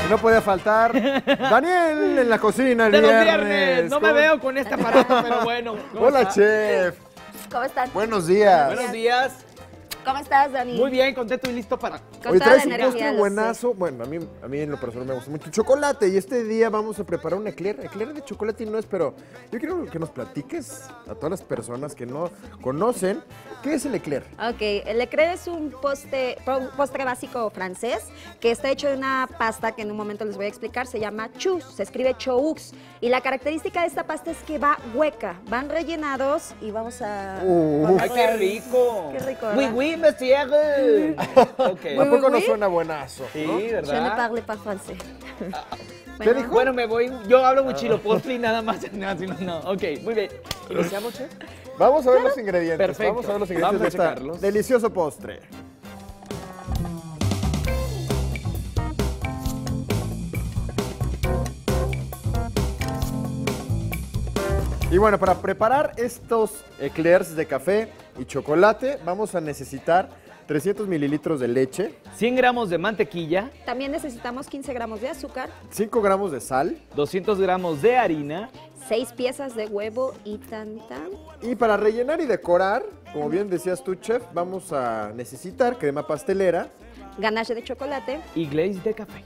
No podía faltar Daniel en la cocina el ¡De los viernes. viernes! No me veo con este aparato, pero bueno. Hola, está? chef. ¿Cómo están? Buenos días. Buenos días. ¿Cómo estás, Dani? Muy bien, contento y listo para... Con Hoy toda traes la un energía, postre lo buenazo. Bueno, a mí en lo personal me gusta mucho el chocolate. Y este día vamos a preparar un eclair. Eclair de chocolate y no es, pero yo quiero que nos platiques a todas las personas que no conocen qué es el eclair. Ok, el eclair es un postre básico francés que está hecho de una pasta que en un momento les voy a explicar. Se llama choux, se escribe choux. Y la característica de esta pasta es que va hueca. Van rellenados y vamos a... ¡Ay, qué rico! Qué rico, Oui, ¿verdad? oui, monsieur. Okay. ¿A poco no oui. suena buenazo? Sí, ¿no? Je ne ¿verdad? parle pas français. ¿Qué dijo? Bueno, me voy. Yo hablo muchilo postre y nada más. No. Ok, muy bien. ¿Iniciamos, chef? Vamos a ver los ingredientes. Perfecto. Vamos a ver los ingredientes Vamos a de este checarlos. delicioso postre. Y bueno, para preparar estos eclairs de café y chocolate, vamos a necesitar 300 mililitros de leche, 100 gramos de mantequilla, También necesitamos 15 gramos de azúcar, 5 gramos de sal 200 gramos de harina, 6 piezas de huevo y tan. y para rellenar y decorar, como bien decías tú, chef, vamos a necesitar crema pastelera. Ganache de chocolate. y glaze de café.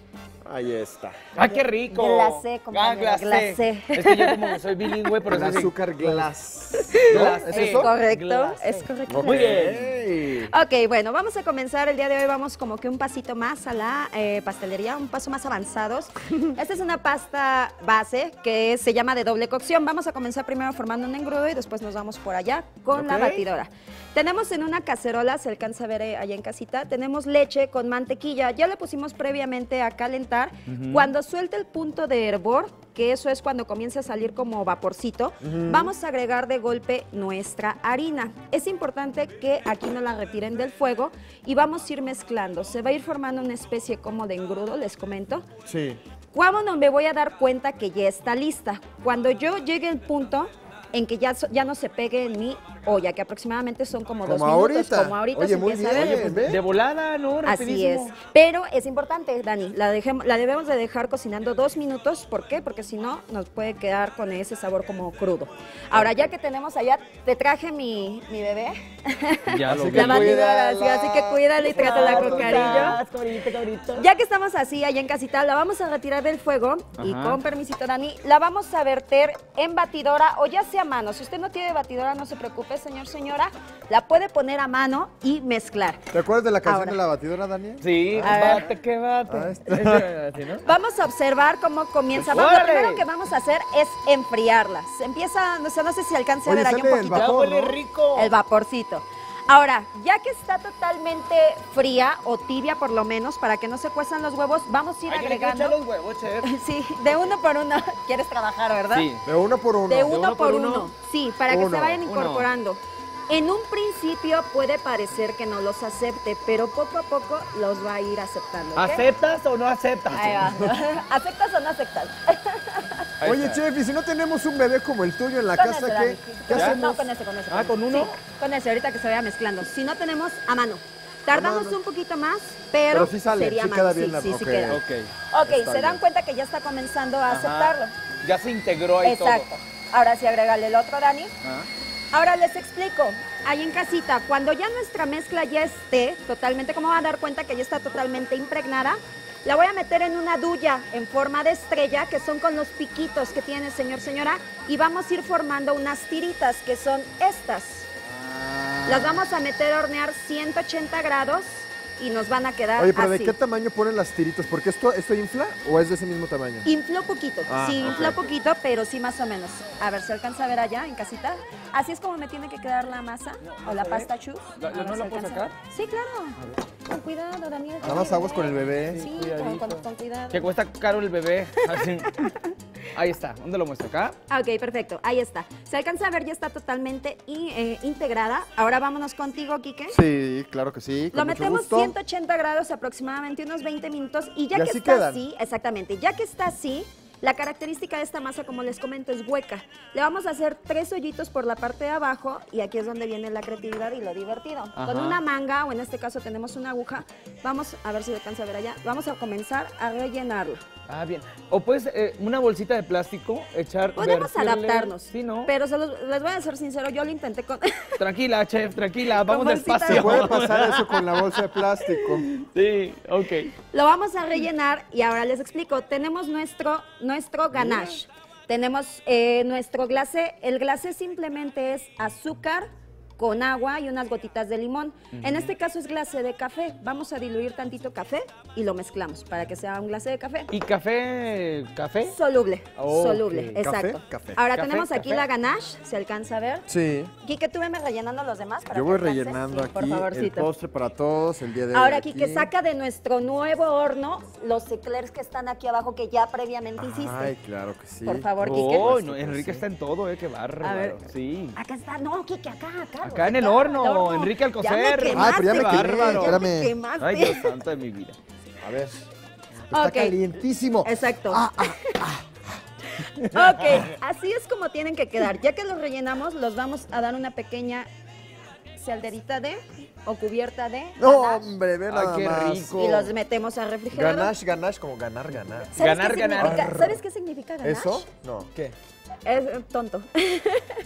Ahí está. ¡Ah, qué rico! Glacé, compañera, glacé. Es que yo como soy bilingüe, por Con eso sí. azúcar glass. ¿No? Glacé. ¿Es Es eso? correcto, Glacé. es correcto. Muy bien. Ey. Ok, bueno, vamos a comenzar el día de hoy, vamos como que un pasito más a la pastelería, un paso más avanzados. Esta es una pasta base que se llama de doble cocción. Vamos a comenzar primero formando un engrudo y después nos vamos por allá con la Ok. batidora. Tenemos en una cacerola, se alcanza a ver allá en casita, tenemos leche con mantequilla. Ya la pusimos previamente a calentar. Cuando suelte el punto de hervor, que eso es cuando comienza a salir como vaporcito, vamos a agregar de golpe nuestra harina. Es importante que aquí no la retiren del fuego y vamos a ir mezclando. Se va a ir formando una especie como de engrudo, les comento. Sí. Cuando me voy a dar cuenta que ya está lista. Cuando yo llegue al punto en que ya no se pegue en mi olla, que aproximadamente son como 2 Como minutos. ahorita. Como ahorita Oye, se muy empieza a ver. bien. Oye, ¿Ve? pues de volada, ¿no? Así es. Rapidísimo. Pero es importante, Dani, la debemos de dejar cocinando 2 minutos. ¿Por qué? Porque si no, nos puede quedar con ese sabor como crudo. Ahora, ya que tenemos allá, te traje mi bebé. Ya lo Así vi. que La batidora, cuídala. así que cuídala y trátala con cariño. Cabrito. Ya que estamos así, allá en casita, la vamos a retirar del fuego y Ajá. con permisito, Dani, la vamos a verter en batidora o ya sea a mano. Si usted no tiene batidora, no se preocupe, señora, la puede poner a mano y mezclar. ¿Te acuerdas de la canción Ahora. de la batidora, Daniel? Sí, A ver. bate que bate. Ah, está. Así, ¿no? Vamos a observar cómo comienza. Lo ¡Órale! primero que vamos a hacer es enfriarla. Se empieza, no sé si alcance a Oye, ver ahí un sale el poquito. Ya vapor, huele ¿no? rico. El vaporcito. Ahora, ya que está totalmente fría o tibia por lo menos, para que no se cuezan los huevos, vamos a ir Hay que agregando. echar los huevos, chef. Sí, de uno por uno. ¿Quieres trabajar, verdad? Sí. De uno por uno. De uno por uno. Sí, para que Uno. se vayan Uno. incorporando. En un principio puede parecer que no los acepte, pero poco a poco los va a ir aceptando. ¿ok? ¿Aceptas o no aceptas? Ahí va. ¿Aceptas o no aceptas? Ahí Oye, está. chef, y si no tenemos un bebé como el tuyo en la Con casa, ese, ¿qué, Dani. ¿qué No, hacemos? con ese. Ah, ¿con uno? Sí, con ese, ahorita que se vaya mezclando. Si no tenemos, a mano. Tardamos mano. un poquito más, pero, Pero sí sale, sería sí a queda mano. bien Sí, la- sí, sí ok. queda. Ok. Ok, Está se dan bien. cuenta que ya está comenzando a Ajá. aceptarlo. Ya se integró ahí Exacto. Ahora sí, agregale el otro, Dani. todo. Ah. Ahora les explico, ahí en casita, cuando ya nuestra mezcla ya esté totalmente, como van a dar cuenta que ya está totalmente impregnada, la voy a meter en una duya en forma de estrella, que son con los piquitos que tiene, señora, y vamos a ir formando unas tiritas, que son estas. Las vamos a meter a hornear 180 grados y nos van a quedar Oye, pero ¿de así. qué tamaño ponen las tiritas? ¿Porque esto infla o es de ese mismo tamaño? Infló poquito, Ah, sí, ok. infló poquito, pero sí más o menos. A ver, ¿se alcanza a ver allá en casita? Así es como me tiene que quedar la masa o la a ver. pasta chus. ¿La- A ver, no ¿se la puedo alcanza? sacar? Sí, claro. Con cuidado, Daniel. Nada más aguas con el bebé. Sí, Cuidadito. con cuidado. Que cuesta caro el bebé. Así. Ahí está. ¿Dónde lo muestro? ¿Acá? Ah, ok, perfecto. Ahí está. Se alcanza a ver, ya está totalmente integrada. Ahora vámonos contigo, Quique. Sí, claro que sí. Con Lo mucho metemos gusto. 180 grados aproximadamente unos 20 minutos y ya Y que así está quedan. así, exactamente, ya que está así, La característica de esta masa, como les comento, es hueca. Le vamos a hacer 3 hoyitos por la parte de abajo y aquí es donde viene la creatividad y lo divertido. Ajá. Con una manga, o en este caso tenemos una aguja, vamos a ver si alcanza a ver allá, vamos a comenzar a rellenarlo. Ah, bien. O pues una bolsita de plástico, echar. Podemos vertirle- adaptarnos, Sí, ¿no? pero les voy a ser sincero, yo lo intenté con... Tranquila, chef, tranquila, vamos bolsita de- Se despacio. puede pasar eso con la bolsa de plástico. Sí, ok. Lo vamos a rellenar y ahora les explico. Tenemos nuestro ganache. Tenemos nuestro glacé. El glacé simplemente es azúcar con agua y unas gotitas de limón. En este caso es glacé de café. Vamos a diluir tantito café y lo mezclamos para que sea un glacé de café. ¿Y café? ¿Café? Soluble, Ok. soluble, Café, exacto. café. Ahora Café, tenemos aquí café. la ganache, ¿se alcanza a ver? Sí. Quique, tú veme rellenando los demás para Yo que voy alcances. rellenando Sí, por aquí el favorcito. postre para todos el día de hoy. Ahora, Quique, saca de nuestro nuevo horno los eclairs que están aquí abajo que ya previamente hiciste. Ay, claro que sí. Por favor, Quique. Oh, no, Enrique está en todo, qué bárbaro. A ver. Sí. Acá está, no, Quique, acá. Acá en el horno, Enrique al Ya me cocer. quemaste, Ay, pero ya me Quique, quemé, ya me espérame. quemaste. Ay, Dios santo de mi vida. A ver. Está Ok. calientísimo. Exacto. Ah, Ok, así es como tienen que quedar. Ya que los rellenamos, los vamos a dar una pequeña salderita de o cubierta de No, ganache, hombre, ve Ay, nada qué más. rico. y los metemos al refrigerador. Ganache, ganache, como ganar, ganar. ¿Sabes Ganar, qué ganar. significa- ¿Sabes qué significa ganache? ¿Eso? No. ¿Qué? Es tonto.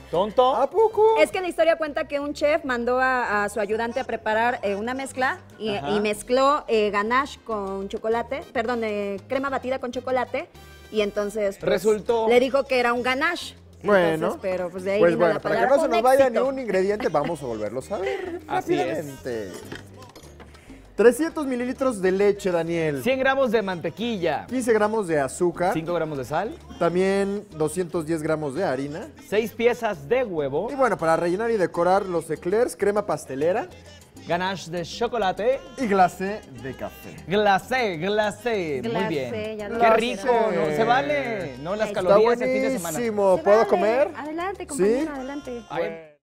¿Tonto? ¿A poco? Es que la historia cuenta que un chef mandó a su ayudante a preparar una mezcla y Ajá. mezcló ganache con chocolate, perdón, crema batida con chocolate, y entonces pues, Resultó. le dijo que era un ganache. Bueno, Entonces, pero pues de ahí pues vino bueno, la para que palabra. no se Fue nos un vaya ni éxito. un ingrediente, vamos a volverlos a ver Así es. rápidamente. 300 mililitros de leche, Daniel. 100 gramos de mantequilla. 15 gramos de azúcar. 5 gramos de sal. También 210 gramos de harina. 6 piezas de huevo. Y bueno, para rellenar y decorar los eclairs, crema pastelera Ganache de chocolate. y glacé de café. Glacé, glacé. Muy Glacé, bien. ya Qué lo rico, quiero. ¿no? Se vale. No las Está Está calorías el fin de semana. buenísimo. Se ¿Puedo vale. comer? Adelante, ¿Sí? compañera, adelante. Ay,